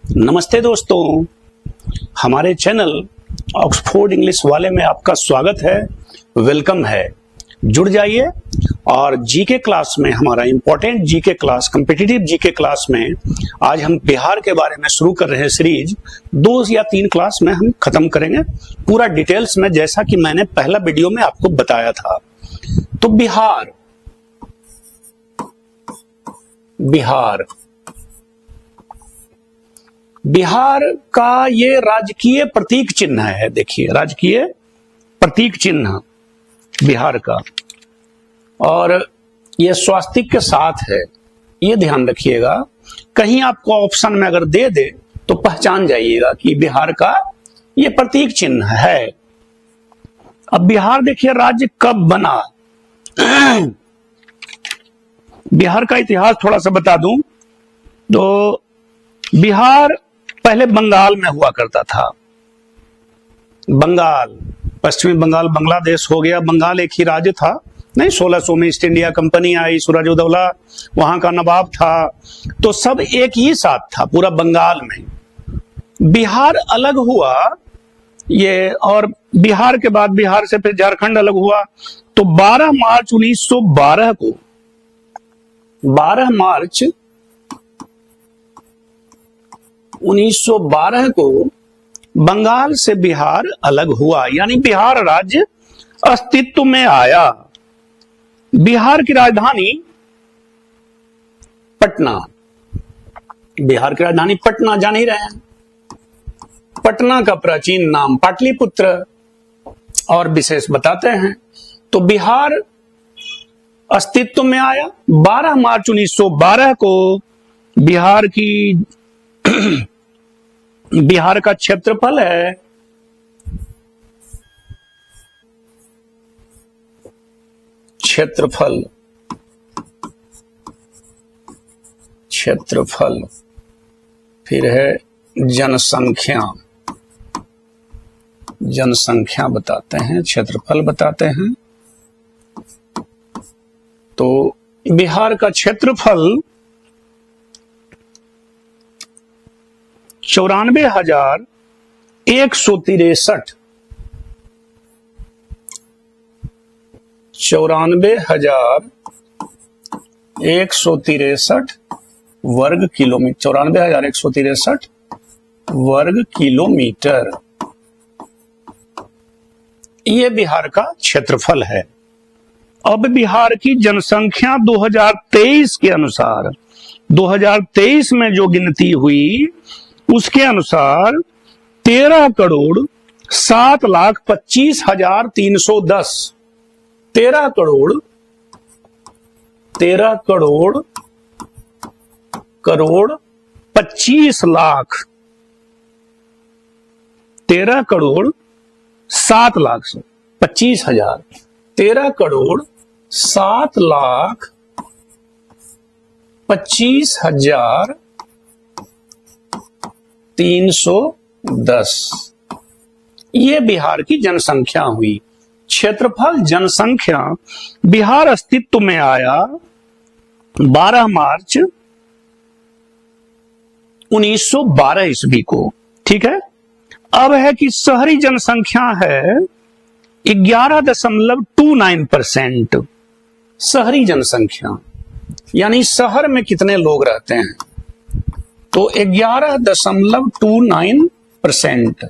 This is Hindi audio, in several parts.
नमस्ते दोस्तों, हमारे चैनल ऑक्सफोर्ड इंग्लिश वाले में आपका स्वागत है, वेलकम है। जुड़ जाइए और जीके क्लास में, हमारा important GK class, competitive GK class में आज हम बिहार के बारे में शुरू कर रहे हैं सीरीज। 2 या 3 क्लास में हम खत्म करेंगे पूरा डिटेल्स में, जैसा कि मैंने पहला वीडियो में आपको बताया था। तो बिहार का ये राजकीय प्रतीक चिन्ह है। देखिए, राजकीय प्रतीक चिन्ह बिहार का, और ये स्वास्तिक के साथ है। ये ध्यान रखिएगा, कहीं आपको ऑप्शन में अगर दे दे तो पहचान जाइएगा कि बिहार का ये प्रतीक चिन्ह है। अब बिहार देखिए राज्य कब बना। बिहार का इतिहास थोड़ा सा बता दूं तो बिहार पहले बंगाल में हुआ करता था। बंगाल, पश्चिमी बंगाल, बांग्लादेश हो गया। बंगाल एक ही राज्य था नहीं। 1600 में ईस्ट इंडिया कंपनी आई, सूरजउदौला वहां का नवाब था, तो सब एक ही साथ था पूरा बंगाल में। बिहार अलग हुआ ये, और बिहार के बाद बिहार से फिर झारखंड अलग हुआ। तो 12 मार्च 1912 को, 12 मार्च 1912 को बंगाल से बिहार अलग हुआ, यानी बिहार राज्य अस्तित्व में आया। बिहार की राजधानी पटना, बिहार की राजधानी पटना जान ही रहे हैं। पटना का प्राचीन नाम पाटलिपुत्र, और विशेष बताते हैं। तो बिहार अस्तित्व में आया 12 मार्च 1912 को। बिहार का क्षेत्रफल है क्षेत्रफल, फिर है जनसंख्या बताते हैं, क्षेत्रफल बताते हैं। तो बिहार का क्षेत्रफल 94,163 वर्ग किलोमीटर, 94,163 वर्ग किलोमीटर, ये बिहार का क्षेत्रफल है। अब बिहार की जनसंख्या 2023 के अनुसार, 2023 में जो गिनती हुई उसके अनुसार 13,07,25,310, 13 करोड़ 25 लाख, 13 करोड़ 7 लाख 25 हजार, 13 करोड़ 7 लाख 25,310, ये बिहार की जनसंख्या हुई। क्षेत्रफल, जनसंख्या, बिहार अस्तित्व में आया 12 मार्च 1912 ईस्वी को। ठीक है। अब है कि शहरी जनसंख्या है 11.29%। शहरी जनसंख्या यानी शहर में कितने लोग रहते हैं, तो 11.29%।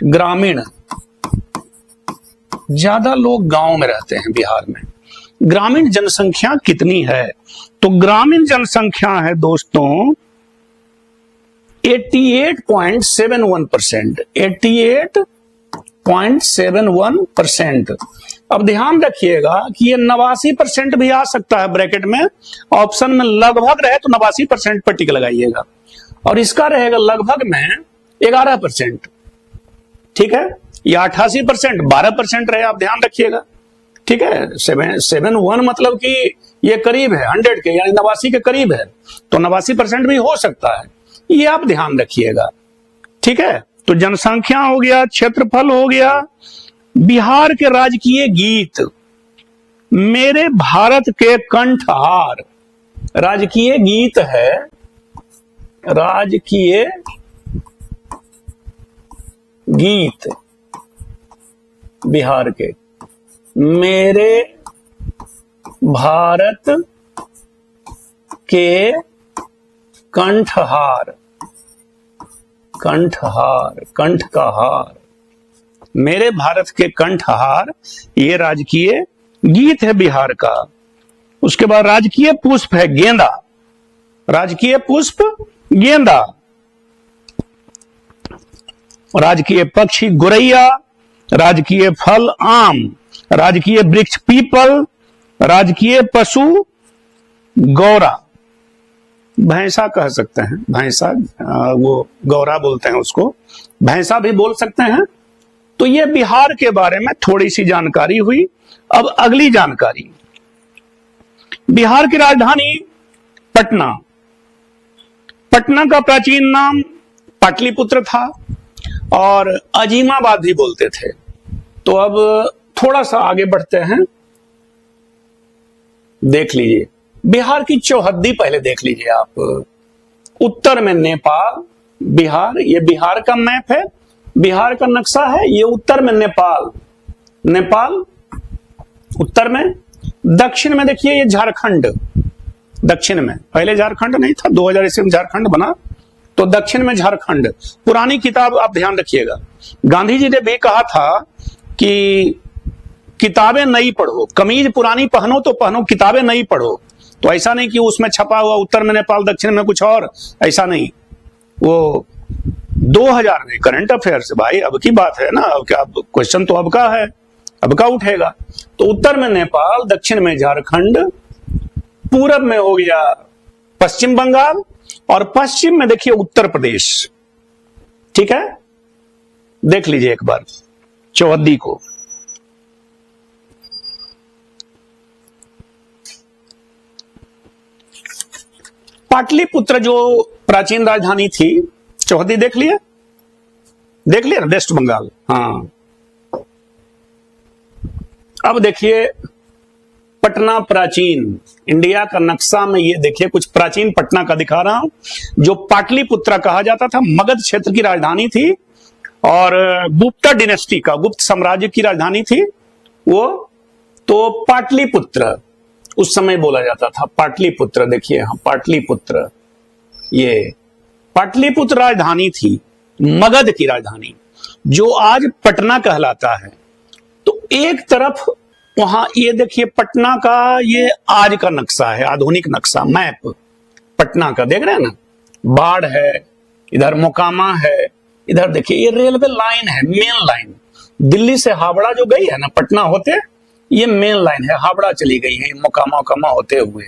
ग्रामीण, ज्यादा लोग गांव में रहते हैं बिहार में। ग्रामीण जनसंख्या कितनी है, तो ग्रामीण जनसंख्या है दोस्तों 88.71%, 88.71%। अब ध्यान रखिएगा कि ये 89% भी आ सकता है ब्रैकेट में, ऑप्शन में लगभग रहे तो 89% पर टिक लगाइएगा, और इसका रहेगा लगभग में 11%। ठीक है, या 88%, 12% रहे, आप ध्यान रखिएगा। ठीक है, 71 मतलब कि ये करीब है 100 के, यानी 89 के करीब है, तो 89% भी हो सकता है, ये आप ध्यान रखिएगा। ठीक है, तो जनसंख्या हो गया, क्षेत्रफल हो गया। बिहार के राजकीय गीत मेरे भारत के कंठहार, राजकीय गीत है राजकीय गीत बिहार के, मेरे भारत के कंठहार, कंठहार, कंठ का हार, मेरे भारत के कंठहार, ये राजकीय गीत है बिहार का। उसके बाद राजकीय पुष्प है गेंदा, राजकीय पुष्प गेंदा। राजकीय पक्षी गोरैया, राजकीय फल आम, राजकीय वृक्ष पीपल, राजकीय पशु गौरा, भैंसा कह सकते हैं, भैंसा, वो गौरा बोलते हैं उसको, भैंसा भी बोल सकते हैं। तो ये बिहार के बारे में थोड़ी सी जानकारी हुई। अब अगली जानकारी, बिहार की राजधानी पटना, पटना का प्राचीन नाम पाटलिपुत्र था और अजीमाबाद भी बोलते थे। तो अब थोड़ा सा आगे बढ़ते हैं, देख लीजिए बिहार की चौहद्दी पहले देख लीजिए आप। उत्तर में नेपाल, बिहार, ये बिहार का मैप है, बिहार का नक्शा है। ये उत्तर में नेपाल, नेपाल उत्तर में। दक्षिण में देखिए ये झारखंड, दक्षिण में, पहले झारखंड नहीं था, 2000 ईस्वी में झारखंड बना, तो दक्षिण में झारखंड। पुरानी किताब आप ध्यान रखिएगा, गांधी जी ने भी कहा था कि किताबें नई पढ़ो, कमीज पुरानी पहनो तो पहनो, किताबें नई पढ़ो। तो ऐसा नहीं कि उसमें छपा हुआ उत्तर में नेपाल दक्षिण में कुछ और, ऐसा नहीं। वो 2000 में करंट अफेयर्स, भाई अब की बात है ना, अब क्या क्वेश्चन तो अब का है, अब का उठेगा। तो उत्तर में नेपाल, दक्षिण में झारखंड, पूरब में हो गया पश्चिम बंगाल और पश्चिम में देखिए उत्तर प्रदेश। ठीक है, देख लीजिए एक बार चौहद्दी को। पाटलिपुत्र जो प्राचीन राजधानी थी, चौहद्दी देख लिया, देख लिया ना, वेस्ट बंगाल। हाँ, अब देखिए पटना प्राचीन, इंडिया का नक्शा में ये देखिए कुछ प्राचीन पटना का दिखा रहा हूं, जो पाटलिपुत्र कहा जाता था, मगध क्षेत्र की राजधानी थी और गुप्ता डिनेस्टी का, गुप्त साम्राज्य की राजधानी थी वो। तो पाटलिपुत्र उस समय बोला जाता था, पाटलिपुत्र। देखिए हाँ, पाटलिपुत्र, ये पाटलिपुत्र राजधानी थी, मगध की राजधानी, जो आज पटना कहलाता है। तो एक तरफ वहां ये देखिए पटना का, ये आज का नक्शा है, आधुनिक नक्शा, मैप पटना का, देख रहे हैं ना, बाढ़ है, इधर मोकामा है, इधर देखिए ये रेलवे लाइन है, मेन लाइन, दिल्ली से हावड़ा जो गई है ना पटना होते, ये मेन लाइन है, हावड़ा चली गई है मोकामा ओकामा होते हुए।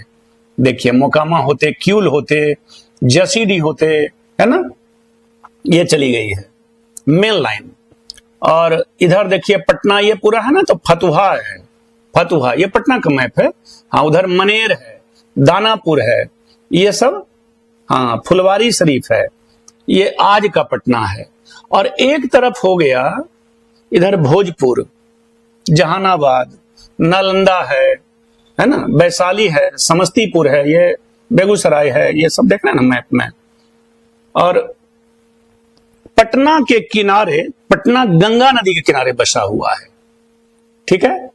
देखिए मोकामा होते, क्यूल होते, जसीडी होते, है ना, ये चली गई है मेन लाइन। और इधर देखिए पटना ये पूरा है ना, तो फतुहा है, फतुहा ये पटना का मैप है। हाँ, उधर मनेर है, दानापुर है, ये सब, हाँ, फुलवारी शरीफ है, ये आज का पटना है। और एक तरफ हो गया इधर भोजपुर, जहानाबाद, नालंदा है ना, वैशाली है, समस्तीपुर है, ये बेगूसराय है, ये सब देख रहे हैं ना मैप में। और पटना के किनारे, पटना गंगा नदी के किनारे बसा हुआ है। ठीक है,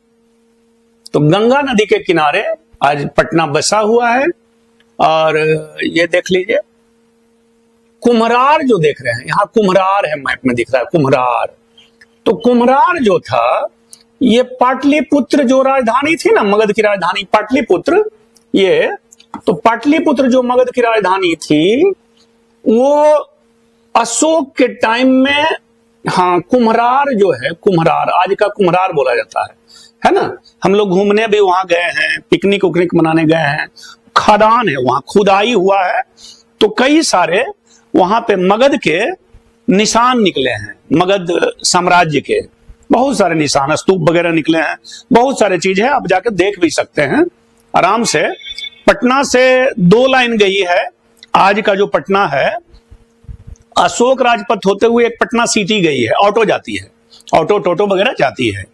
तो गंगा नदी के किनारे आज पटना बसा हुआ है। और ये देख लीजिए कुम्हरार जो देख रहे हैं, यहां कुम्हरार है, मैप में दिख रहा है कुम्हरार। तो कुम्हरार जो था, ये पाटलिपुत्र जो राजधानी थी ना, मगध की राजधानी पाटलिपुत्र, ये तो पाटलिपुत्र जो मगध की राजधानी थी, वो अशोक के टाइम में, हाँ, कुम्हरार जो है, कुम्हरार आज का कुम्हरार बोला जाता है ना। हम लोग घूमने भी वहां गए हैं, पिकनिक उकनिक मनाने गए हैं, खदान है वहां, खुदाई हुआ है, तो कई सारे वहां पे मगध के निशान निकले हैं, मगध साम्राज्य के बहुत सारे निशान, स्तूप वगैरह निकले हैं, बहुत सारे चीज है, आप जाकर देख भी सकते हैं आराम से। पटना से 2 लाइन गई है, आज का जो पटना है, अशोक राजपथ होते हुए एक पटना सिटी गई है, ऑटो जाती है, ऑटो टोटो वगैरह जाती है।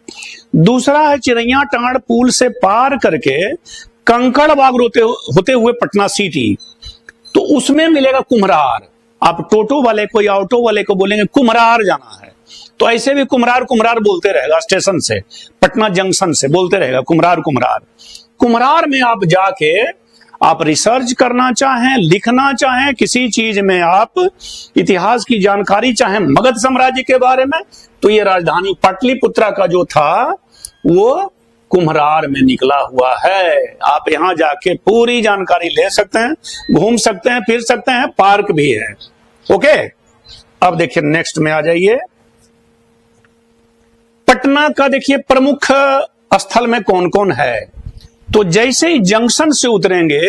दूसरा है चिरैया टांड़ पुल से पार करके कंकड़बाग होते हुए पटना सिटी। तो उसमें मिलेगा कुम्हरार। आप टोटो वाले को या ऑटो वाले को बोलेंगे कुम्हरार जाना है, तो ऐसे भी कुम्हरार कुम्हरार बोलते रहेगा, स्टेशन से, पटना जंक्शन से बोलते रहेगा कुम्हरार कुम्हरार। कुम्हरार में आप जाके आप रिसर्च करना चाहें, लिखना चाहें, किसी चीज में आप इतिहास की जानकारी चाहें, मगध साम्राज्य के बारे में, तो ये राजधानी पाटलिपुत्रा का जो था वो कुम्हरार में निकला हुआ है। आप यहां जाके पूरी जानकारी ले सकते हैं, घूम सकते हैं, फिर सकते हैं, पार्क भी है। ओके, अब देखिए नेक्स्ट में आ जाइए। पटना का देखिए प्रमुख स्थल में कौन कौन है। तो जैसे ही जंक्शन से उतरेंगे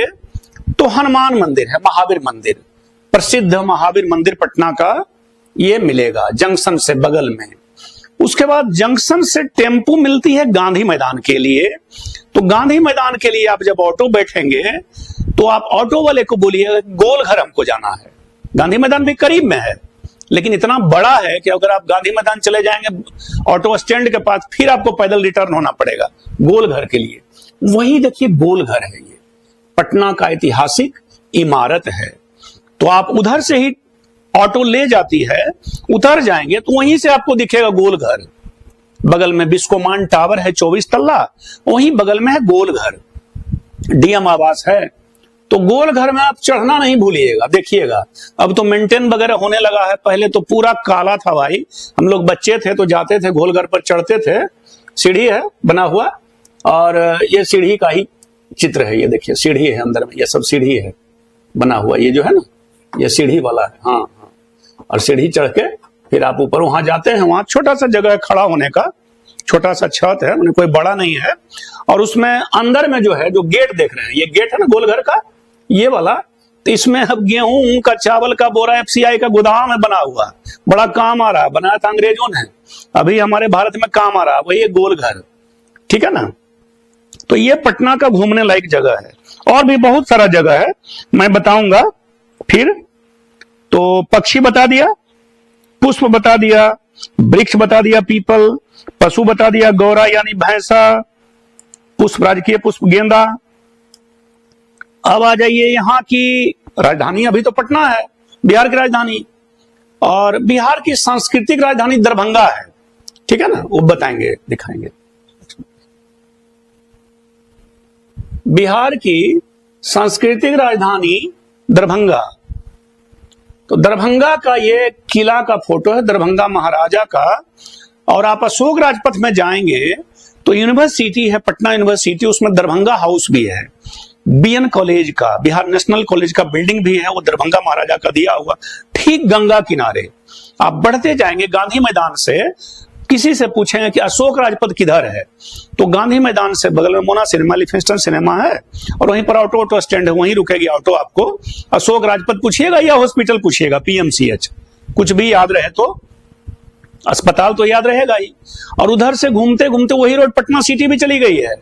तो हनुमान मंदिर है, महावीर मंदिर, प्रसिद्ध महावीर मंदिर पटना का, ये मिलेगा जंक्शन से बगल में। उसके बाद जंक्शन से टेम्पू मिलती है गांधी मैदान के लिए। तो गांधी मैदान के लिए आप जब ऑटो बैठेंगे तो आप ऑटो वाले को बोलिए गोलघर हमको जाना है। गांधी मैदान भी करीब में है, लेकिन इतना बड़ा है कि अगर आप गांधी मैदान चले जाएंगे ऑटो स्टैंड के पास, फिर आपको पैदल रिटर्न होना पड़ेगा गोलघर के लिए। वही देखिए गोलघर है, ये पटना का ऐतिहासिक इमारत है। तो आप उधर से ही ऑटो ले जाती है, उतर जाएंगे तो वहीं से आपको दिखेगा गोलघर। बगल में बिस्कोमान टावर है 24 तल्ला, वहीं बगल में है गोलघर, डीएम आवास है। तो गोलघर में आप चढ़ना नहीं भूलिएगा। देखिएगा अब तो मेंटेन वगैरह होने लगा है, पहले तो पूरा काला था भाई। हम लोग बच्चे थे तो जाते थे गोलघर पर, चढ़ते थे, सीढ़ी है बना हुआ, और ये सीढ़ी का ही चित्र है, ये देखिए सीढ़ी है अंदर में, ये सब सीढ़ी है बना हुआ, ये जो है ना ये सीढ़ी वाला है। हाँ हाँ, और सीढ़ी चढ़ के फिर आप ऊपर वहां जाते हैं, वहां छोटा सा जगह है खड़ा होने का, छोटा सा छत है, कोई बड़ा नहीं है। और उसमें अंदर में जो है, जो गेट देख रहे हैं, ये गेट है ना गोलघर का, ये वाला, तो इसमें अब गेहूं का, चावल का बोरा, एफसीआई का गोदाम है बना हुआ, बड़ा काम आ रहा है, बनाया था अंग्रेजों ने, अभी हमारे भारत में काम आ रहा है, वही है गोलघर। ठीक है ना। तो ये पटना का घूमने लायक जगह है, और भी बहुत सारा जगह है, मैं बताऊंगा फिर। तो पक्षी बता दिया, पुष्प बता दिया, वृक्ष बता दिया पीपल, पशु बता दिया गौरा यानी भैंसा, पुष्प राजकीय पुष्प गेंदा। अब आ जाइए यहाँ की राजधानी, अभी तो पटना है बिहार की राजधानी, और बिहार की सांस्कृतिक राजधानी दरभंगा है। ठीक है ना, वो बताएंगे, दिखाएंगे। बिहार की सांस्कृतिक राजधानी दरभंगा। तो दरभंगा का ये किला का फोटो है, दरभंगा महाराजा का। और आप अशोक राजपथ में जाएंगे तो यूनिवर्सिटी है, पटना यूनिवर्सिटी, उसमें दरभंगा हाउस भी है। बीएन कॉलेज का, बिहार नेशनल कॉलेज का बिल्डिंग भी है, वो दरभंगा महाराजा का दिया हुआ, ठीक गंगा किनारे। आप बढ़ते जाएंगे गांधी मैदान से, किसी से पूछेंगे कि अशोक राजपथ किधर है, तो गांधी मैदान से बगल में मोना सिनेमा, लिफिंस्टन सिनेमा है, और वहीं पर ऑटो स्टैंड है, वहीं रुकेगी ऑटो आपको। अशोक राजपथ पूछिएगा या हॉस्पिटल पूछिएगा, पीएमसीएच, कुछ भी याद रहे तो, अस्पताल तो याद रहेगा ही। और उधर से घूमते घूमते वही रोड पटना सिटी भी चली गई है।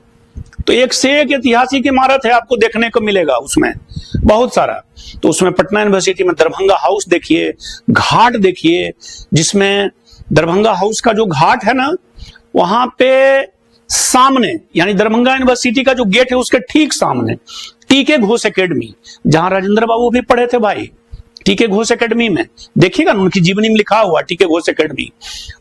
तो एक से एक ऐतिहासिक इमारत है, आपको देखने को मिलेगा उसमें बहुत सारा। तो उसमें पटना यूनिवर्सिटी में दरभंगा हाउस देखिए, घाट देखिए, जिसमें दरभंगा हाउस का जो घाट है ना, वहां पे सामने, यानी दरभंगा यूनिवर्सिटी का जो गेट है उसके ठीक सामने टीके घोष एकेडमी, जहां राजेंद्र बाबू भी पढ़े थे भाई, टीके घोष एकेडमी में देखिएगा ना, उनकी जीवनी में लिखा हुआ टीके घोष एकेडमी।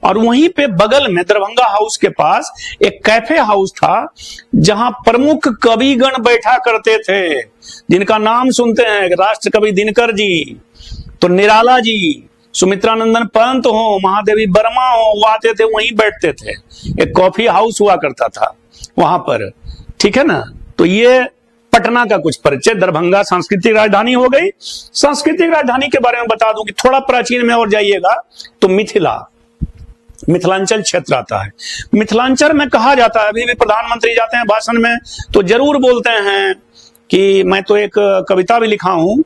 और वहीं पे बगल में दरभंगा हाउस के पास एक कैफे हाउस था, जहां प्रमुख कविगण बैठा करते थे, जिनका नाम सुनते हैं, राष्ट्र कवि दिनकर जी, तो निराला जी, सुमित्रानंदन पंत हो, महादेवी वर्मा हो, वो आते थे, वहीं बैठते थे। एक कॉफी हाउस हुआ करता था वहां पर। ठीक है ना। तो ये पटना का कुछ परिचय। दरभंगा सांस्कृतिक राजधानी हो गई। सांस्कृतिक राजधानी के बारे में बता दूं कि थोड़ा प्राचीन में और जाइएगा तो मिथिला, मिथिलांचल क्षेत्र आता है। मिथिलांचल में कहा जाता है, अभी भी प्रधानमंत्री जाते हैं भाषण में तो जरूर बोलते हैं कि मैं तो एक कविता भी लिखा हूं,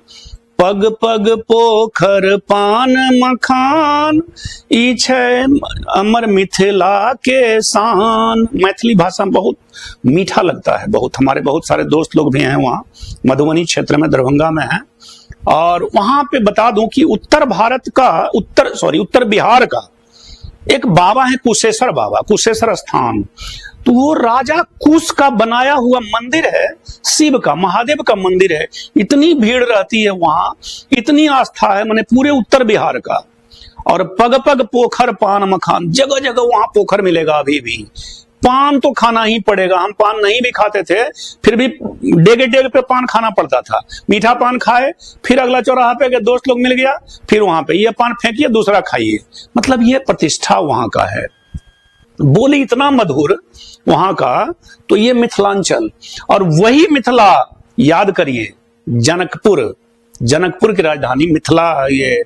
पग पग पोखर पान मखान, ई छै अमर मिथिला के शान। मैथिली भाषा बहुत मीठा लगता है, बहुत। हमारे बहुत सारे दोस्त लोग भी हैं वहाँ मधुबनी क्षेत्र में, दरभंगा में हैं। और वहां पे बता दूं कि उत्तर भारत का, उत्तर बिहार का एक बाबा है कुशेश्वर बाबा, कुशेश्वर स्थान। तो वो राजा कुश का बनाया हुआ मंदिर है, शिव का, महादेव का मंदिर है। इतनी भीड़ रहती है वहां, इतनी आस्था है, माने पूरे उत्तर बिहार का। और पग पग पोखर पान मखान, जगह जगह वहां पोखर मिलेगा। अभी भी पान तो खाना ही पड़ेगा। हम पान नहीं भी खाते थे, फिर भी डेगे डेग पे पान खाना पड़ता था। मीठा पान खाए, फिर अगला चौराहा पे गए, दोस्त लोग मिल गया, फिर वहां पे ये पान फेंकिए, दूसरा खाइए। मतलब ये प्रतिष्ठा वहां का है। बोली इतना मधुर वहां का। तो ये मिथिलांचल, और वही मिथिला, याद करिए, जनकपुर, जनकपुर की राजधानी मिथिला, ये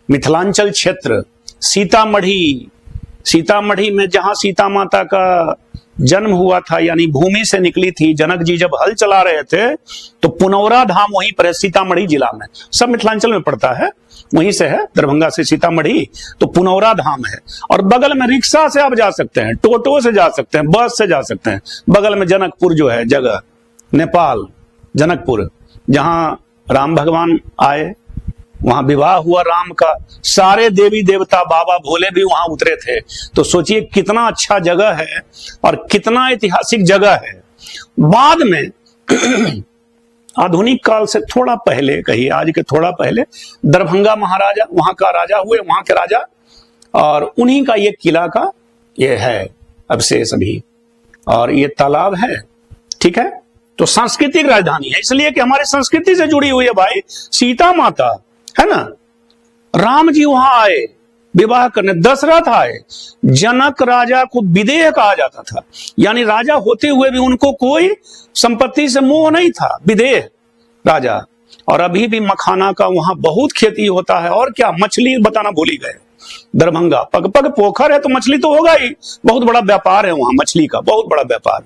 मिथिलांचल क्षेत्र। सीतामढ़ी, सीतामढ़ी में जहां सीता माता का जन्म हुआ था, यानी भूमि से निकली थी, जनक जी जब हल चला रहे थे, तो पुनौरा धाम वहीं पर है, सीतामढ़ी जिला में। सब मिथिलांचल में पड़ता है, वहीं से है, दरभंगा से सीतामढ़ी, तो पुनौरा धाम है। और बगल में रिक्शा से आप जा सकते हैं, टोटो से जा सकते हैं, बस से जा सकते हैं। बगल में जनकपुर जो है जगह, नेपाल, जनकपुर, जहां राम भगवान आए, वहां विवाह हुआ राम का। सारे देवी देवता, बाबा भोले भी वहां उतरे थे। तो सोचिए कितना अच्छा जगह है और कितना ऐतिहासिक जगह है। बाद में आधुनिक काल से थोड़ा पहले, कहिए आज के थोड़ा पहले, दरभंगा महाराजा वहां का राजा हुए, वहां के राजा, और उन्हीं का ये किला का ये है अवशेष अभी, और ये तालाब है। ठीक है, तो सांस्कृतिक राजधानी है, इसलिए कि हमारी संस्कृति से जुड़ी हुई है भाई। सीता माता है ना, राम जी वहां आए विवाह करने, दशरथ आए, जनक राजा को विदेह कहा जाता था, यानी राजा होते हुए भी उनको कोई संपत्ति से मोह नहीं था, विदेह राजा। और अभी भी मखाना का वहां बहुत खेती होता है। और क्या, मछली बताना भूल ही गए। दरभंगा पग पग पोखर है तो मछली तो होगा ही, बहुत बड़ा व्यापार है वहां, मछली का बहुत बड़ा व्यापार,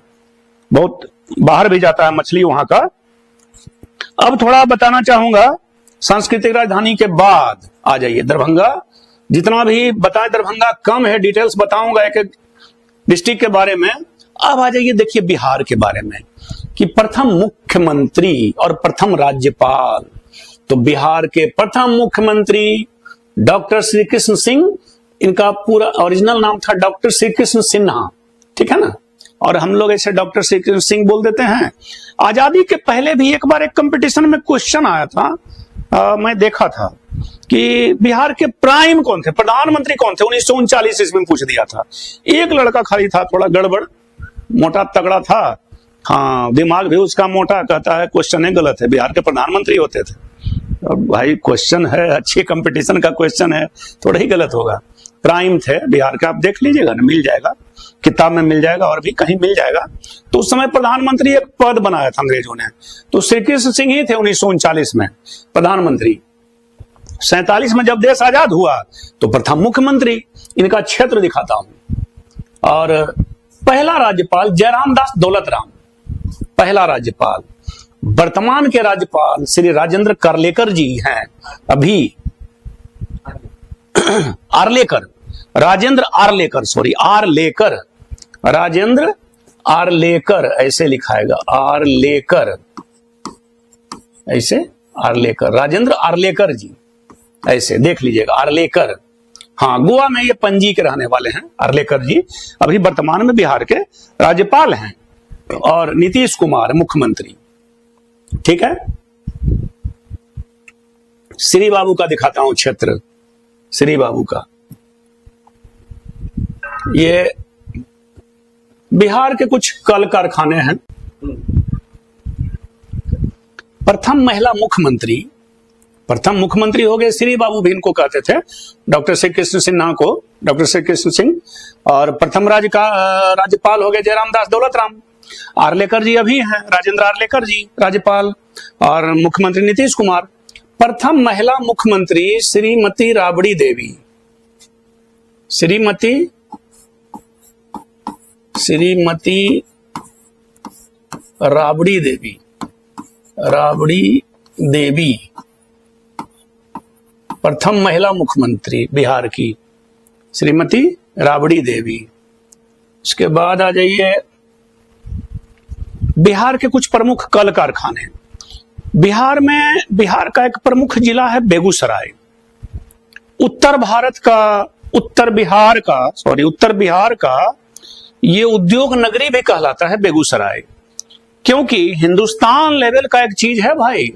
बहुत बाहर भी जाता है मछली वहां का। अब थोड़ा बताना चाहूंगा सांस्कृतिक राजधानी के बाद आ जाइए दरभंगा। जितना भी बताए दरभंगा कम है, डिटेल्स बताऊंगा एक एक डिस्ट्रिक्ट के बारे में। अब आ जाइए, देखिए बिहार के बारे में कि प्रथम मुख्यमंत्री और प्रथम राज्यपाल। तो बिहार के प्रथम मुख्यमंत्री डॉक्टर श्री कृष्ण सिंह, इनका पूरा ओरिजिनल नाम था डॉक्टर श्री कृष्ण सिन्हा, ठीक है ना, और हम लोग ऐसे डॉक्टर श्री कृष्ण सिंह बोल देते हैं। आजादी के पहले भी एक बार एक कंपटीशन में क्वेश्चन आया था, मैं देखा था कि बिहार के प्राइम कौन थे, प्रधानमंत्री कौन थे, 1939 ईस्वी में पूछ दिया था। एक लड़का खाली था, थोड़ा गड़बड़, मोटा तगड़ा था, हाँ दिमाग भी उसका मोटा, कहता है क्वेश्चन है गलत है, बिहार के प्रधानमंत्री होते थे। अब भाई क्वेश्चन है, अच्छी कंपटीशन का क्वेश्चन है, थोड़ा ही गलत होगा। प्राइम थे बिहार का, आप देख लीजिएगा ना, मिल जाएगा किताब में, मिल जाएगा और भी कहीं मिल जाएगा। तो उस समय प्रधानमंत्री एक पद बनाया था अंग्रेजों ने, तो श्री कृष्ण सिंह ही थे 1939 में प्रधानमंत्री। 47 में जब देश आजाद हुआ तो प्रथम मुख्यमंत्री। इनका क्षेत्र दिखाता हूं। और पहला राज्यपाल जयराम दास दौलत राम, पहला राज्यपाल। वर्तमान के राज्यपाल श्री राजेंद्र कार्लेकर जी हैं अभी, आर्लेकर, राजेंद्र आर्लेकर, सॉरी आर्लेकर, राजेंद्र आर्लेकर ऐसे लिखाएगा, आर्लेकर ऐसे, आर्लेकर, राजेंद्र आर्लेकर जी ऐसे देख लीजिएगा, आर्लेकर। हाँ, गोवा में ये पणजी के रहने वाले हैं आर्लेकर जी, अभी वर्तमान में बिहार के राज्यपाल हैं। और नीतीश कुमार मुख्यमंत्री, ठीक है। श्री बाबू का दिखाता हूं क्षेत्र, श्री बाबू का, ये बिहार के कुछ कल कारखाने हैं। प्रथम महिला मुख्यमंत्री, प्रथम मुख्यमंत्री हो गए श्री बाबू भी इनको कहते थे, डॉक्टर श्री कृष्ण सिन्हा को, डॉक्टर श्री कृष्ण सिंह। और प्रथम राज्यपाल हो गए जयराम दास दौलत राम। आर्लेकर जी अभी हैं, राजेंद्र आर्लेकर जी राज्यपाल, और मुख्यमंत्री नीतीश कुमार। प्रथम महिला मुख्यमंत्री श्रीमती राबड़ी देवी, श्रीमती राबड़ी देवी, राबड़ी देवी प्रथम महिला मुख्यमंत्री बिहार की, श्रीमती राबड़ी देवी। इसके बाद आ जाइए बिहार के कुछ प्रमुख कल कारखाने। बिहार में, बिहार का एक प्रमुख जिला है बेगूसराय। उत्तर बिहार का ये उद्योग नगरी भी कहलाता है बेगूसराय, क्योंकि हिंदुस्तान लेवल का एक चीज है भाई,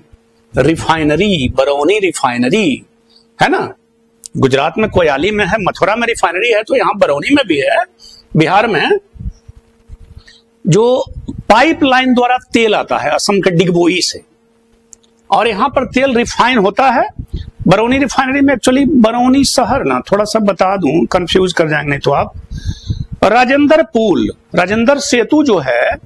रिफाइनरी, बरौनी रिफाइनरी है ना। गुजरात में कोयाली में है, मथुरा में रिफाइनरी है, तो यहां बरौनी में भी है, बिहार में, जो पाइपलाइन द्वारा तेल आता है असम के डिगबोई से, और यहां पर तेल रिफाइन होता है बरौनी रिफाइनरी में। एक्चुअली बरौनी शहर ना, थोड़ा सा बता दूं, कंफ्यूज कर जाएंगे नहीं तो आप। राजेंद्र पुल, राजेंद्र सेतु जो है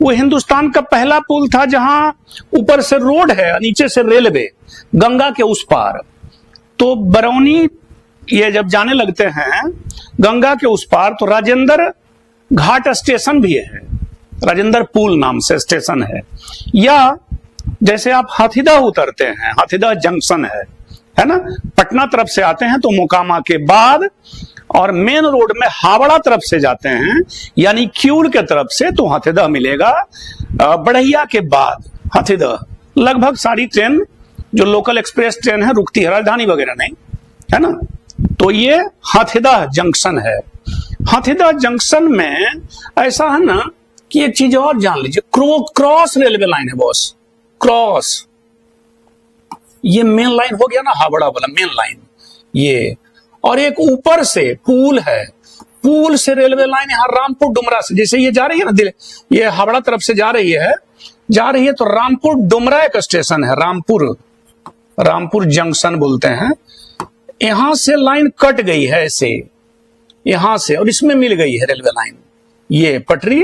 वो हिंदुस्तान का पहला पुल था जहां ऊपर से रोड है, नीचे से रेलवे, गंगा के उस पार। तो बरौनी ये जब जाने लगते हैं गंगा के उस पार, तो राजेंद्र घाट स्टेशन भी है, राजेंद्र पुल नाम से स्टेशन है। या जैसे आप हाथीदह उतरते हैं, हाथीदह जंक्शन है ना, पटना तरफ से आते हैं तो मोकामा के बाद, और मेन रोड में हावड़ा तरफ से जाते हैं यानी क्यूल के तरफ से, तो हाथीदह मिलेगा। बढ़ैया के बाद हाथीदह लगभग सारी ट्रेन जो लोकल एक्सप्रेस ट्रेन है रुकती है, राजधानी वगैरह नहीं, है ना। तो ये हाथीदह जंक्शन है। हाथीदह जंक्शन में ऐसा है ना कि एक चीज और जान लीजिए, क्रॉस रेलवे लाइन है बॉस, क्रॉस। ये मेन लाइन हो गया ना, हावड़ा वाला मेन लाइन ये, और एक ऊपर से पुल है, पुल से रेलवे लाइन यहाँ रामपुर डुमरा से, जैसे ये जा रही है ना, ये हावड़ा तरफ से जा रही है तो रामपुर डुमरा एक स्टेशन है, रामपुर जंक्शन बोलते हैं। यहां से लाइन कट गई है ऐसे, यहां से, और इसमें मिल गई है रेलवे लाइन, ये पटरी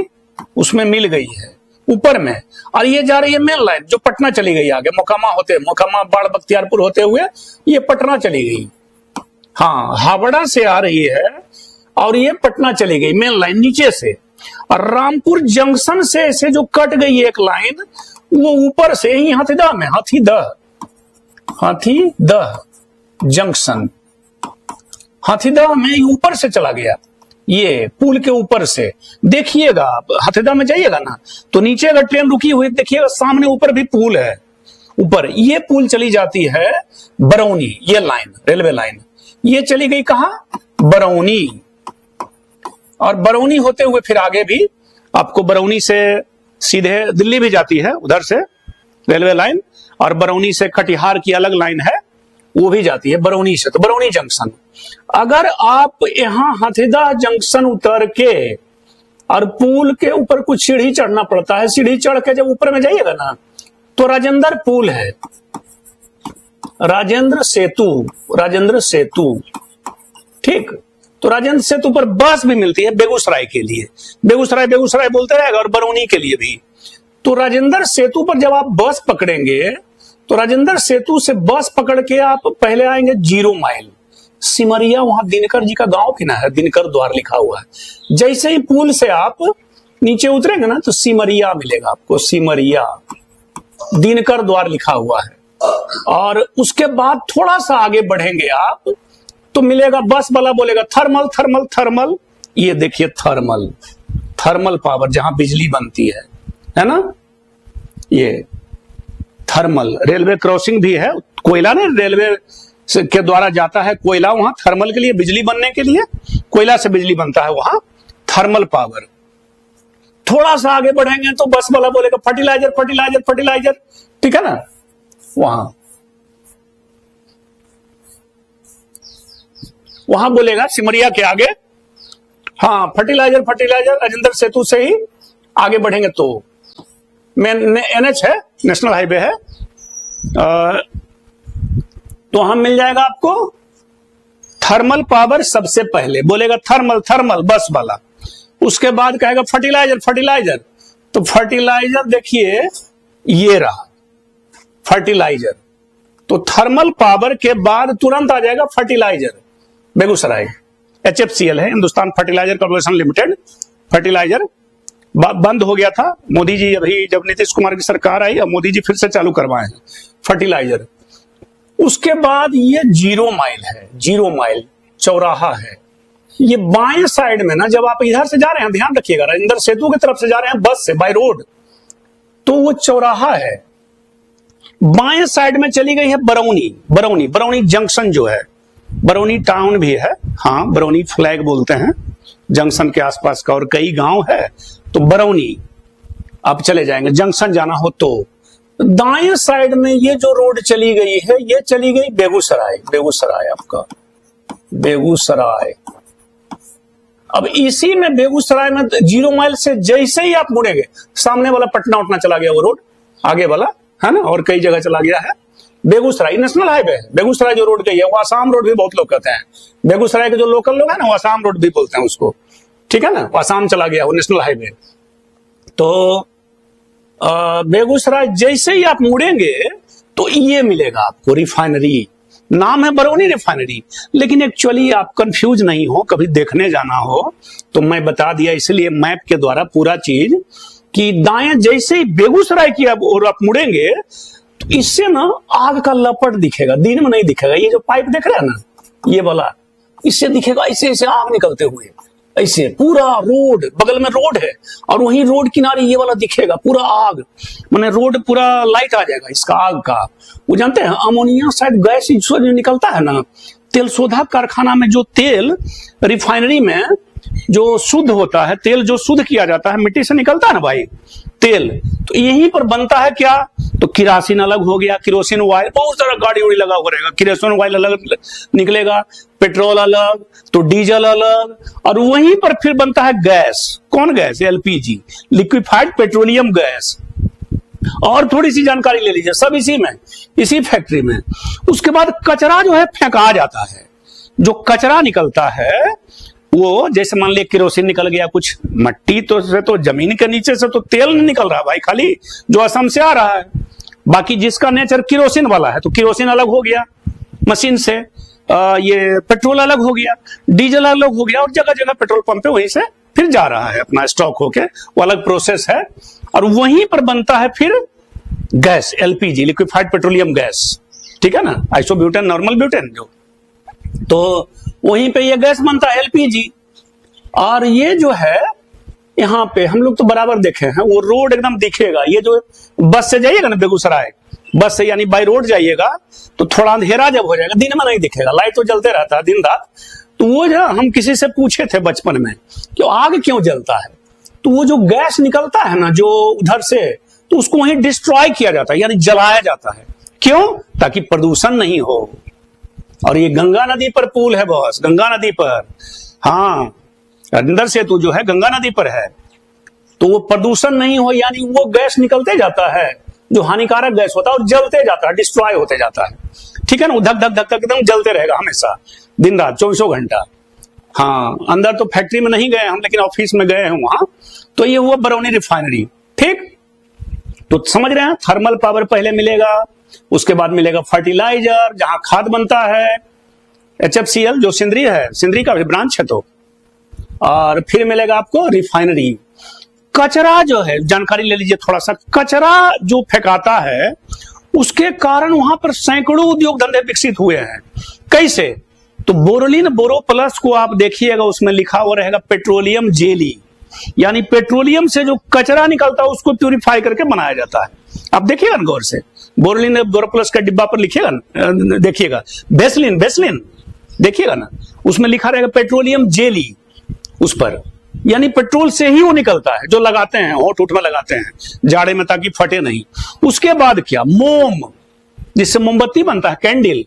उसमें मिल गई है ऊपर में, और ये जा रही है मेन लाइन जो पटना चली गई आगे, मोकामा बाढ़ बख्तियारपुर होते हुए ये पटना चली गई। हाँ, हावड़ा से आ रही है और ये पटना चली गई मेन लाइन नीचे से, और रामपुर जंक्शन से ऐसे जो कट गई एक लाइन, वो ऊपर से ही हाथीदह में, हाथीदह जंक्शन, हाथीदह में ऊपर से चला गया, ये पुल के ऊपर से। देखिएगा आप हाथीदह में जाइएगा ना, तो नीचे अगर ट्रेन रुकी हुई देखिएगा, सामने ऊपर भी पुल है, ऊपर ये पुल चली जाती है बरौनी, ये लाइन रेलवे लाइन ये चली गई कहां, बरौनी, और बरौनी होते हुए फिर आगे भी आपको बरौनी से सीधे दिल्ली भी जाती है उधर से रेलवे लाइन, और बरौनी से कटिहार की अलग लाइन है वो भी जाती है बरौनी से, तो बरौनी जंक्शन। अगर आप यहां हाथीदह जंक्शन उतर के और पुल के ऊपर कुछ सीढ़ी चढ़ना पड़ता है, सीढ़ी चढ़ के जब ऊपर में जाइएगा ना, तो राजेंद्र पुल है, राजेंद्र सेतु, ठीक। तो राजेंद्र सेतु पर बस भी मिलती है बेगूसराय के लिए, बेगूसराय बोलते रहेगा, और बरौनी के लिए भी। तो राजेंद्र सेतु पर जब आप बस पकड़ेंगे, तो राजेंद्र सेतु से बस पकड़ के आप पहले आएंगे 0 माइल सिमरिया, वहां दिनकर जी का गांव किना है, दिनकर द्वार लिखा हुआ है। जैसे ही पुल से आप नीचे उतरेंगे ना, तो सिमरिया मिलेगा आपको, सिमरिया, दिनकर द्वार लिखा हुआ है। और उसके बाद थोड़ा सा आगे बढ़ेंगे आप, तो मिलेगा, बस वाला बोलेगा थर्मल, ये देखिए थर्मल पावर, जहां बिजली बनती है ना, ये थर्मल। रेलवे क्रॉसिंग भी है, कोयला ने रेलवे के द्वारा जाता है कोयला वहां, थर्मल के लिए, बिजली बनने के लिए कोयला से बिजली बनता है वहां, थर्मल पावर। थोड़ा सा आगे बढ़ेंगे तो बस वाला बोलेगा फर्टिलाइजर, ठीक है ना, वहां बोलेगा सिमरिया के आगे, हाँ फर्टिलाइजर, राजेंद्र सेतु से ही आगे बढ़ेंगे तो NH है, नेशनल हाईवे है, तो हम मिल जाएगा आपको थर्मल पावर। सबसे पहले बोलेगा थर्मल बस वाला, उसके बाद कहेगा फर्टिलाइजर, तो फर्टिलाइजर देखिए ये रहा फर्टिलाइजर, तो थर्मल पावर के बाद तुरंत आ जाएगा फर्टिलाइजर, बेगूसराय HFCL है, Hindustan fertiliser corporation limited. Fertiliser बंद हो गया था, मोदी जी अभी जब नीतीश कुमार की सरकार आई, अब मोदी जी फिर से चालू करवाए हैं फर्टिलाइजर। उसके बाद ये 0 माइल है, 0 माइल चौराहा है, ये बाएं साइड में ना, जब आप इधर से जा रहे हैं, ध्यान रखिएगा, राजेंद्र सेतु की तरफ से जा रहे हैं बस से बाय रोड, तो वो चौराहा है। बाएं साइड में चली गई है बरौनी जंक्शन जो है, बरौनी टाउन भी है, हाँ बरौनी फ्लैग बोलते हैं, जंक्शन के आसपास का, और कई गांव है तो बरौनी आप चले जाएंगे, जंक्शन जाना हो तो दाएं साइड में ये जो रोड चली गई है, ये चली गई बेगूसराय, बेगूसराय आपका बेगूसराय। अब इसी में बेगूसराय में 0 माइल से जैसे ही आप मुड़ेंगे, सामने वाला पटना उठना चला गया वो रोड, आगे वाला है ना, और कई जगह चला गया है। बेगूसराय नेशनल हाईवे है, बेगूसराय जो रोड गई है वो आसाम रोड भी बहुत लोग कहते हैं, बेगूसराय के जो लोकल लोग हैं ना वो आसाम रोड भी बोलते हैं उसको, ठीक है ना, आसाम चला गया वो नेशनल हाईवे। तो बेगूसराय जैसे ही आप मुड़ेंगे तो ये मिलेगा आपको रिफाइनरी, नाम है बरौनी रिफाइनरी, लेकिन एक्चुअली आप कंफ्यूज नहीं हो, कभी देखने जाना हो तो मैं बता दिया इसलिए मैप के द्वारा पूरा चीज, कि दाएं जैसे ही बेगूसराय की और आप मुड़ेंगे तो इससे ना आग का लपट दिखेगा, दिन में नहीं दिखेगा, ये जो पाइप देख रहे हैं ना ये वाला, इससे दिखेगा ऐसे ऐसे आग निकलते हुए, ऐसे पूरा रोड, बगल में रोड है और वहीं रोड किनारे ये वाला दिखेगा पूरा आग, माने रोड पूरा लाइट आ जाएगा इसका आग का। वो जानते हैं अमोनिया शायद गैस जो निकलता है ना, तेल शोधक कारखाना में जो तेल रिफाइनरी में जो शुद्ध होता है, तेल जो शुद्ध किया जाता है मिट्टी से निकलता है ना भाई तेल, तो यहीं पर बनता है क्या, तो किरासिन अलग हो गया, किरोसिन ऑयल, बहुत सारा गाड़ी उड़ी लगा हुआ रहेगा, किरोसिन ऑयल अलग निकलेगा, पेट्रोल अलग, तो डीजल अलग, और वहीं पर फिर बनता है गैस, कौन gas, LPG, liquefied petroleum gas. और थोड़ी सी जानकारी ले लीजिए, सब इसी में, इसी फैक्ट्री में। उसके बाद कचरा जो है फेंका जाता है, जो कचरा निकलता है वो जैसे मान लिया किरोसिन निकल गया, कुछ मट्टी तो से तो जमीन के नीचे से तो तेल नहीं निकल रहा भाई, खाली जो असम से आ रहा है, बाकी जिसका नेचर किरोसिन वाला है तो किरोसिन अलग हो गया मशीन से, ये पेट्रोल अलग हो गया, डीजल अलग हो गया, और जगह जगह पेट्रोल पंप पे वहीं से फिर जा रहा है अपना स्टॉक होके, वो अलग प्रोसेस है, और वहीं पर बनता है फिर gas, LPG, liquefied petroleum gas, ठीक है ना, आइसोब्यूटेन, नॉर्मल ब्यूटेन जो, तो वहीं पे ये गैस बनता है एलपीजी। और ये जो है यहाँ पे हम लोग तो बराबर देखे हैं, वो रोड एकदम दिखेगा, ये जो बस से जाइएगा ना बेगूसराय, बस से यानी बाई रोड जाइएगा तो थोड़ा अंधेरा जब हो जाएगा, दिन में नहीं दिखेगा, लाइट तो जलते रहता है दिन रात, तो वो जो हम किसी से पूछे थे बचपन में कि आग क्यों जलता है, तो वो जो गैस निकलता है ना जो उधर से, तो उसको वहीं डिस्ट्रॉय किया जाता है, यानी जलाया जाता है, क्यों, ताकि प्रदूषण नहीं हो। और ये गंगा नदी पर पुल है बॉस, गंगा नदी पर, हाँ अंदर से तो जो है गंगा नदी पर है, तो वो प्रदूषण नहीं हो, यानी वो गैस निकलते जाता है जो हानिकारक गैस होता है और जलते जाता है, डिस्ट्रॉय होते जाता है, ठीक है ना, वो धक धक धक धक एकदम जलते रहेगा हमेशा, दिन रात 24 घंटा। हाँ अंदर तो फैक्ट्री में नहीं गए हम, लेकिन ऑफिस में गए हैं वहां, तो ये हुआ बरौनी रिफाइनरी, ठीक, तो समझ रहे हैं, थर्मल पावर पहले मिलेगा, उसके बाद मिलेगा फर्टिलाइजर जहां खाद बनता है, HFCL जो सिंदरी है, सिंदरी का भी ब्रांच है तो, और फिर मिलेगा आपको रिफाइनरी। कचरा जो है, जानकारी ले लीजिए थोड़ा सा, कचरा जो फेंकाता है उसके कारण वहां पर सैकड़ों उद्योग धंधे विकसित हुए हैं। कैसे, तो बोरोलिन बोरोप्लस को आप देखिएगा, उसमें लिखा हुआ रहेगा पेट्रोलियम जेली, यानी पेट्रोलियम से जो कचरा निकलता है उसको प्यूरिफाई करके बनाया जाता है। आप देखिएगा ना गौर से, बोरोलिन बोरोप्लस का डिब्बा पर लिखिएगा, देखिएगा बेसलिन, बेसलिन देखिएगा ना, उसमें लिखा रहेगा पेट्रोलियम जेली उस पर, यानी पेट्रोल से ही वो निकलता है, जो लगाते हैं होठ उठ में लगाते हैं जाड़े में ताकि फटे नहीं। उसके बाद क्या, मोम, जिससे मोमबत्ती बनता है, कैंडल,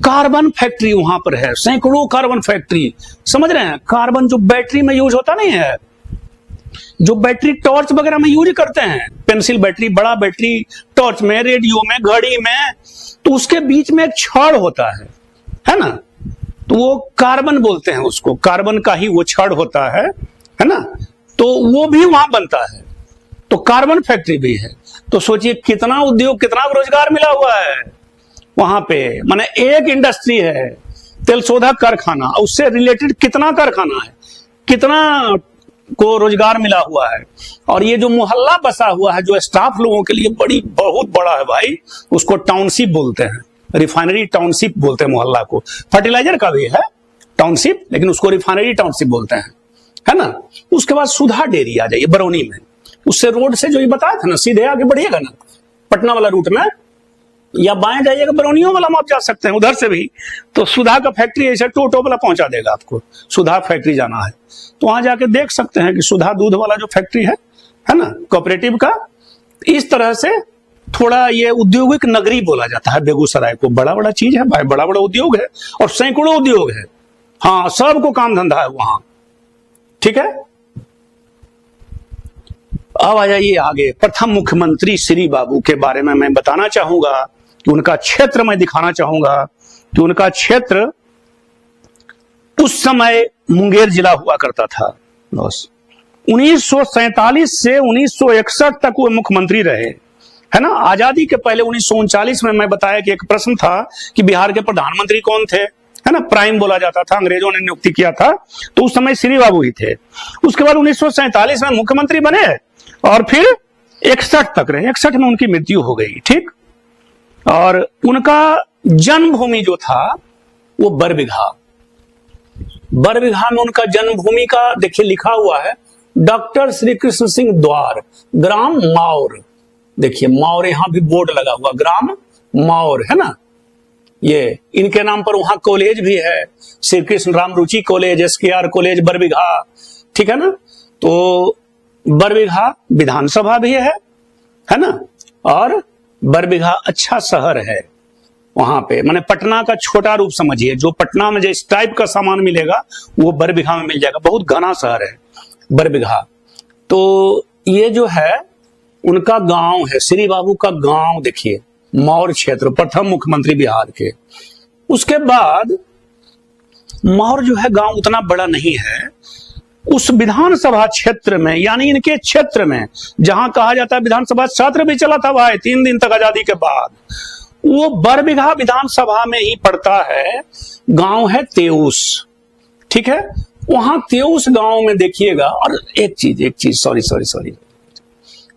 कार्बन फैक्ट्री वहां पर है, सैकड़ों कार्बन फैक्ट्री, समझ रहे हैं, कार्बन जो बैटरी में यूज होता नहीं है, जो बैटरी टॉर्च वगैरह में यूज करते हैं, पेंसिल बैटरी, बड़ा बैटरी टॉर्च में, रेडियो में, घड़ी में, तो उसके बीच में एक छड़ होता है ना, तो वो कार्बन बोलते हैं उसको, कार्बन का ही वो छड़ होता है ना, तो वो भी वहां बनता है, तो कार्बन फैक्ट्री भी है। तो सोचिए कितना उद्योग, कितना रोजगार मिला हुआ है वहां पे, माने एक इंडस्ट्री है तेल शोधक कारखाना, उससे रिलेटेड कितना कारखाना है, कितना को रोजगार मिला हुआ है। और ये जो मोहल्ला बसा हुआ है जो स्टाफ लोगों के लिए बहुत बड़ा है भाई, उसको टाउनशिप बोलते हैं, रिफाइनरी टाउनशिप बोलते हैं मोहल्ला को। फर्टिलाइजर का भी है टाउनशिप, लेकिन उसको रिफाइनरी टाउनशिप बोलते हैं, है ना। उसके बाद सुधा डेयरी आ जाइए बरौनी में, उससे रोड से जो ये बताया था ना, सीधे आगे बढ़िएगा ना पटना वाला रूट में, या बाएं जाइएगा बरौनियों वाला में आप जा सकते हैं, उधर से भी तो सुधा का फैक्ट्री ऐसे टोटो वाला पहुंचा देगा आपको। सुधा फैक्ट्री जाना है तो वहां जाके देख सकते हैं कि सुधा दूध वाला जो फैक्ट्री है ना, कोऑपरेटिव का। इस तरह से थोड़ा ये औद्योगिक नगरी बोला जाता है बेगूसराय को। बड़ा बड़ा चीज है भाई, बड़ा बड़ा उद्योग है और सैकड़ों उद्योग है। हाँ, सबको काम धंधा है वहां, ठीक है। अब आ जाइए आगे। प्रथम मुख्यमंत्री श्री बाबू के बारे में मैं बताना चाहूंगा कि उनका क्षेत्र मैं दिखाना चाहूंगा कि उनका क्षेत्र उस समय मुंगेर जिला हुआ करता था। बस 1947 से 1961 तक वो मुख्यमंत्री रहे, है ना। आजादी के पहले 1939 में मैं बताया कि एक प्रश्न था कि बिहार के प्रधानमंत्री कौन थे, है ना, प्राइम बोला जाता था, अंग्रेजों ने नियुक्ति किया था, तो उस समय श्री बाबू ही थे। उसके बाद 1947 में मुख्यमंत्री बने और फिर 61 तक रहे। 61 में उनकी मृत्यु हो गई, ठीक। और उनका जन्मभूमि जो था वो बरबीघा। बरबीघा में उनका जन्मभूमि का देखिए लिखा हुआ है, डॉक्टर श्री कृष्ण सिंह द्वार, ग्राम माउर। देखिए माउर, यहां भी बोर्ड लगा हुआ, ग्राम माउर, है ना। ये इनके नाम पर वहां कॉलेज भी है, श्री कृष्ण राम रुचि कॉलेज, SKR कॉलेज बरबीघा, ठीक है ना। तो बरबीघा विधानसभा भी है ना। और बरबीघा अच्छा शहर है वहां पे, माने पटना का छोटा रूप समझिए। जो पटना में जिस टाइप का सामान मिलेगा वो बरबीघा में मिल जाएगा। बहुत घना शहर है बरबीघा। तो ये जो है उनका गांव है, श्री बाबू का गांव देखिए, मौर क्षेत्र, प्रथम मुख्यमंत्री बिहार के। उसके बाद मौर जो है गांव उतना बड़ा नहीं है। उस विधानसभा क्षेत्र में, यानी इनके क्षेत्र में, जहां कहा जाता है विधानसभा सत्र भी चला था भाई 3 दिन तक आजादी के बाद, वो बरबीघा विधानसभा में ही पड़ता है। गांव है तेउस, ठीक है। वहां तेउस गांव में देखिएगा, और एक चीज सॉरी,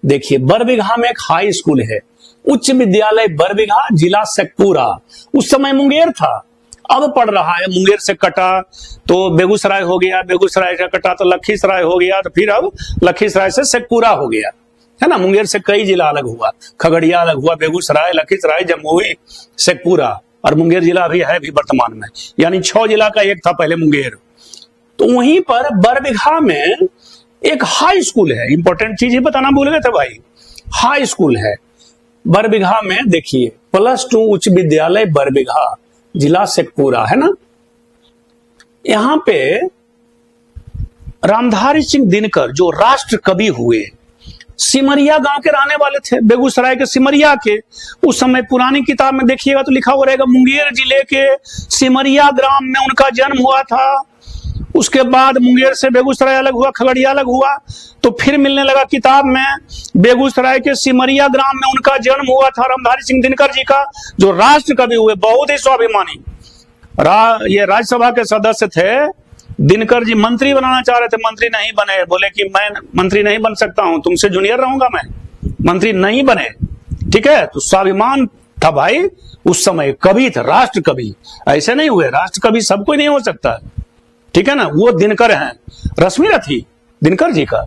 देखिए बरबीघा में एक हाई स्कूल है, उच्च विद्यालय बरबीघा, जिला शेखपुरा। उस समय मुंगेर था, अब पड़ रहा है मुंगेर से कटा तो बेगूसराय हो गया, बेगूसराय से कटा तो लखीसराय हो गया, तो फिर अब लखीसराय से शेखपुरा हो गया, है ना। मुंगेर से कई जिला अलग हुआ, खगड़िया अलग हुआ, बेगूसराय, लखीसराय, जमुई, शेखपुरा, और मुंगेर जिला भी है भी वर्तमान में, यानी 6 जिला का एक था पहले मुंगेर। तो वहीं पर बरबीघा में एक हाई स्कूल है। इंपॉर्टेंट चीज ही बताना भूल गए थे भाई, हाई स्कूल है बरबीघा में। देखिए +2 उच्च विद्यालय बरबीघा, जिला शेखपुरा, है ना। यहां पे रामधारी सिंह दिनकर जो राष्ट्र कवि हुए, सिमरिया गांव के रहने वाले थे, बेगूसराय के सिमरिया के। उस समय पुरानी किताब में देखिएगा तो लिखा हुआ रहेगा मुंगेर जिले के सिमरिया ग्राम में उनका जन्म हुआ था। उसके बाद मुंगेर से बेगूसराय अलग हुआ, खगड़िया अलग हुआ, तो फिर मिलने लगा किताब में बेगूसराय के सिमरिया ग्राम में उनका जन्म हुआ था रामधारी सिंह दिनकर जी का, जो राष्ट्र कवि हुए, बहुत ही स्वाभिमानी। ये राज्यसभा के सदस्य थे। दिनकर जी मंत्री बनाना चाह रहे थे, मंत्री नहीं बने, बोले कि मैं मंत्री नहीं बन सकता हूं, तुमसे जूनियर रहूंगा मैं, मंत्री नहीं बने, ठीक है। तो स्वाभिमान था भाई उस समय, कवि थे, राष्ट्र कवि। ऐसे नहीं हुए, राष्ट्र कवि सब कोई नहीं हो सकता, ठीक है ना। वो दिनकर हैं, रश्मि रथी दिनकर जी का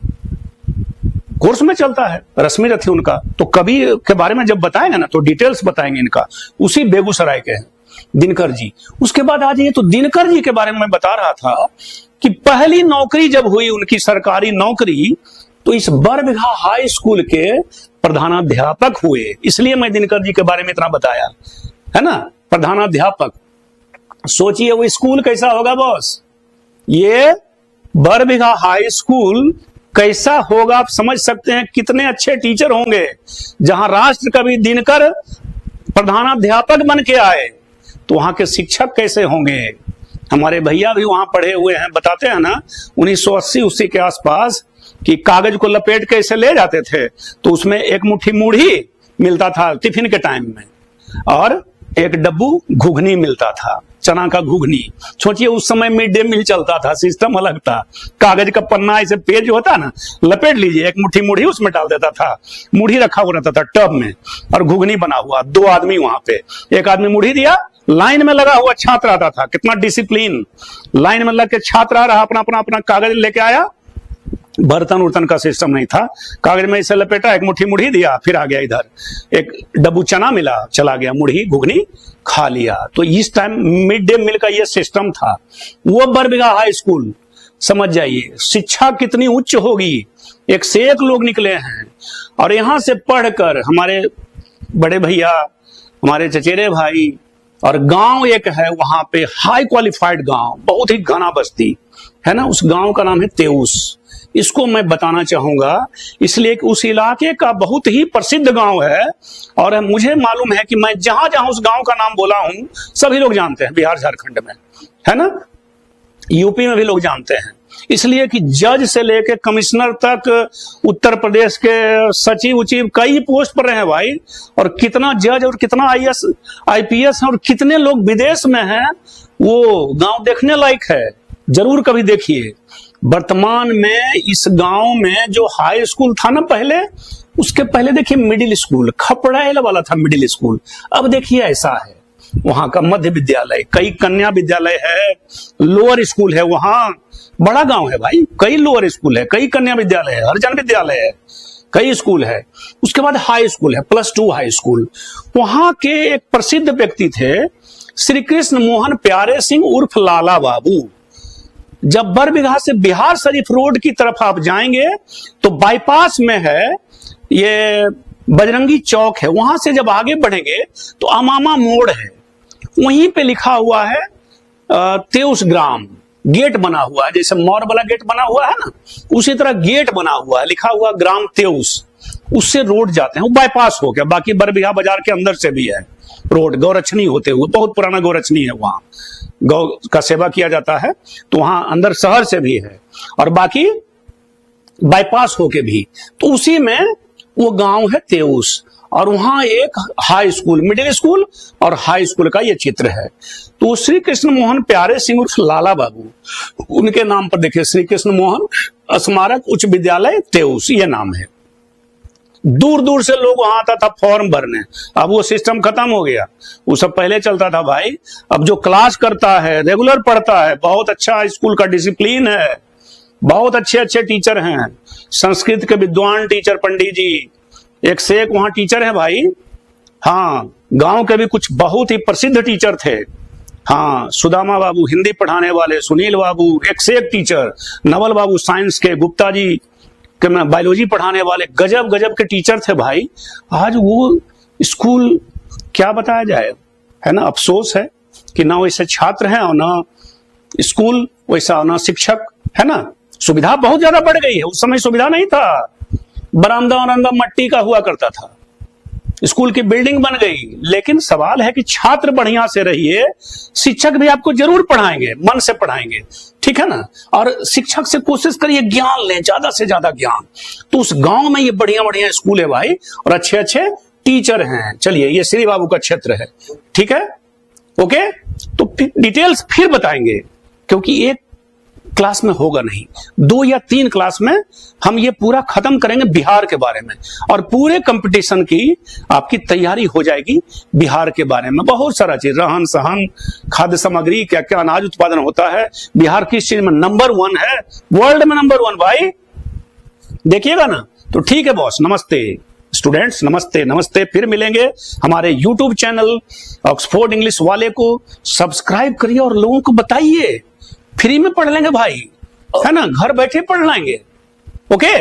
कोर्स में चलता है, रश्मि रथी उनका। तो कवि के बारे में जब बताएंगे ना तो डिटेल्स बताएंगे इनका, उसी बेगूसराय के हैं दिनकर जी। उसके बाद आ जाइए तो दिनकर जी के बारे में मैं बता रहा था कि पहली नौकरी जब हुई उनकी सरकारी नौकरी, तो इस बरबीघा हाई स्कूल के प्रधानाध्यापक हुए। इसलिए मैं दिनकर जी के बारे में इतना बताया, है ना, प्रधानाध्यापक। सोचिए वो स्कूल कैसा होगा बॉस, ये बरबीघा हाई स्कूल कैसा होगा आप समझ सकते हैं। कितने अच्छे टीचर होंगे, जहां राष्ट्र कवि दिनकर प्रधानाध्यापक बन के आए, तो वहां के शिक्षक कैसे होंगे। हमारे भैया भी वहां पढ़े हुए हैं, बताते हैं ना 1980 के आसपास कि कागज को लपेट के ऐसे ले जाते थे, तो उसमें एक मुट्ठी मूढ़ी मिलता था टिफिन के टाइम में, और एक डब्बू घुघनी मिलता था, चना का घुघनी। सोचिए उस समय मिड डे मील चलता था, सिस्टम अलग था। कागज का पन्ना ऐसे पेज होता ना, लपेट लीजिए, एक मुट्ठी मूढ़ी उसमें डाल देता था, मूढ़ी रखा हुआ रहता था टब में, और घुघनी बना हुआ, 2 आदमी वहां पे, एक आदमी मूढ़ी दिया, लाइन में लगा हुआ छात्र आता था, कितना डिसिप्लिन, लाइन में लग के छात्र आ रहा, अपना अपना अपना कागज लेके आया, बर्तन उर्तन का सिस्टम नहीं था, कागज में इसे लपेटा, एक मुट्ठी मुढ़ी दिया, फिर आ गया इधर, एक डब्बू चना मिला, चला गया, मुढ़ी घुगनी खा लिया। तो इस टाइम मिड डे मील का ये सिस्टम था। वो बरबीघा हाई स्कूल, समझ जाइए शिक्षा कितनी उच्च होगी, एक से एक लोग निकले हैं। और यहां से पढ़कर हमारे बड़े भैया, हमारे चचेरे भाई, और गांव एक है वहां पे हाई क्वालिफाइड गांव, बहुत ही घना बस्ती है ना, उस गांव का नाम है तेउस। इसको मैं बताना चाहूंगा इसलिए कि उस इलाके का बहुत ही प्रसिद्ध गांव है। और मुझे मालूम है कि मैं जहां जहां उस गांव का नाम बोला हूं सभी लोग जानते हैं, बिहार झारखंड में है ना, यूपी में भी लोग जानते हैं। इसलिए कि जज से लेके कमिश्नर तक, उत्तर प्रदेश के सचिव उचिव कई पोस्ट पर रहे हैं भाई। और कितना जज और कितना आईएएस आईपीएस है और कितने लोग विदेश में हैं, वो गांव देखने लायक है, जरूर कभी देखिए। वर्तमान में इस गांव में जो हाई स्कूल था ना पहले, उसके पहले देखिए मिडिल स्कूल, खपड़ैल वाला था मिडिल स्कूल, अब देखिए ऐसा है। वहां का मध्य विद्यालय, कई कन्या विद्यालय है, लोअर स्कूल है, वहां बड़ा गांव है भाई, कई लोअर स्कूल है, कई कन्या विद्यालय है, हरिजन विद्यालय है, कई स्कूल है। उसके बाद हाई स्कूल है, +2 हाई स्कूल। वहां के एक प्रसिद्ध व्यक्ति थे श्री कृष्ण मोहन प्यारे सिंह उर्फ लाला बाबू। जब बरबीघा से बिहार शरीफ रोड की तरफ आप जाएंगे तो बाईपास में है, ये बजरंगी चौक है, वहां से जब आगे बढ़ेंगे तो अमामा मोड़ है, वहीं पे लिखा हुआ है तेउस ग्राम। गेट बना हुआ है, जैसे मौर वाला गेट बना हुआ है ना, उसी तरह गेट बना हुआ है, लिखा हुआ ग्राम तेउस। उससे रोड जाते हैं, वो बाईपास हो गया। बाकी बरबीघा बाजार के अंदर से भी है रोड, गौरक्षणी होते हुए, बहुत पुराना गौरक्षणी है, वहां गौ का सेवा किया जाता है, तो वहां अंदर शहर से भी है और बाकी बाईपास होके भी। तो उसी में वो गांव है तेउस, और वहां एक हाई स्कूल, मिडिल स्कूल और हाई स्कूल का ये चित्र है। तो श्री कृष्ण मोहन प्यारे सिंह उर्फ लाला बाबू, उनके नाम पर देखिए श्री कृष्ण मोहन स्मारक उच्च विद्यालय तेउस, ये नाम है। दूर दूर से लोग वहां आता था फॉर्म भरने, अब वो सिस्टम खत्म हो गया। वो सब पहले चलता था भाई, अब जो क्लास करता है, रेगुलर पढ़ता है, बहुत अच्छा स्कूल का डिसिप्लिन है, बहुत अच्छे अच्छे टीचर हैं, संस्कृत के विद्वान टीचर पंडित जी, एक से एक वहां टीचर है भाई। हाँ, गांव के भी कुछ बहुत ही प्रसिद्ध टीचर थे। हाँ, सुदामा बाबू हिंदी पढ़ाने वाले, सुनील बाबू एक से एक टीचर, नवल बाबू साइंस के, गुप्ता जी के बायोलॉजी पढ़ाने वाले, गजब गजब के टीचर थे भाई। आज वो स्कूल क्या बताया जाए, है ना, अफसोस है कि ना वैसे छात्र हैं और ना स्कूल वैसा, ना शिक्षक, है ना। सुविधा बहुत ज्यादा बढ़ गई है, उस समय सुविधा नहीं था, बरामदा वरामदा मट्टी का हुआ करता था, स्कूल की बिल्डिंग बन गई। लेकिन सवाल है कि छात्र बढ़िया से रहिए, शिक्षक भी आपको जरूर पढ़ाएंगे, मन से पढ़ाएंगे, ठीक है ना। और शिक्षक से कोशिश करिए ज्ञान लें, ज्यादा से ज्यादा ज्ञान। तो उस गांव में ये बढ़िया बढ़िया स्कूल है भाई, और अच्छे अच्छे टीचर हैं। चलिए, ये श्री बाबू का क्षेत्र है, ठीक है, ओके। तो डिटेल्स फिर बताएंगे, क्योंकि एक क्लास में होगा नहीं, 2 या 3 क्लास में हम ये पूरा खत्म करेंगे बिहार के बारे में, और पूरे कंपटीशन की आपकी तैयारी हो जाएगी बिहार के बारे में। बहुत सारा चीज, रहन सहन, खाद्य सामग्री, क्या क्या अनाज उत्पादन होता है, बिहार किस चीज में नंबर 1 है, वर्ल्ड में नंबर 1 भाई, देखिएगा ना। तो ठीक है बॉस, नमस्ते स्टूडेंट्स, नमस्ते नमस्ते। फिर मिलेंगे। हमारे यूट्यूब चैनल ऑक्सफोर्ड इंग्लिश वाले को सब्सक्राइब करिए और लोगों को बताइए, फ्री में पढ़ लेंगे भाई, है ना, घर बैठे पढ़ लेंगे, ओके।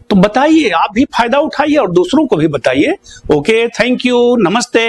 तो बताइए, आप भी फायदा उठाइए और दूसरों को भी बताइए, ओके। थैंक यू, नमस्ते।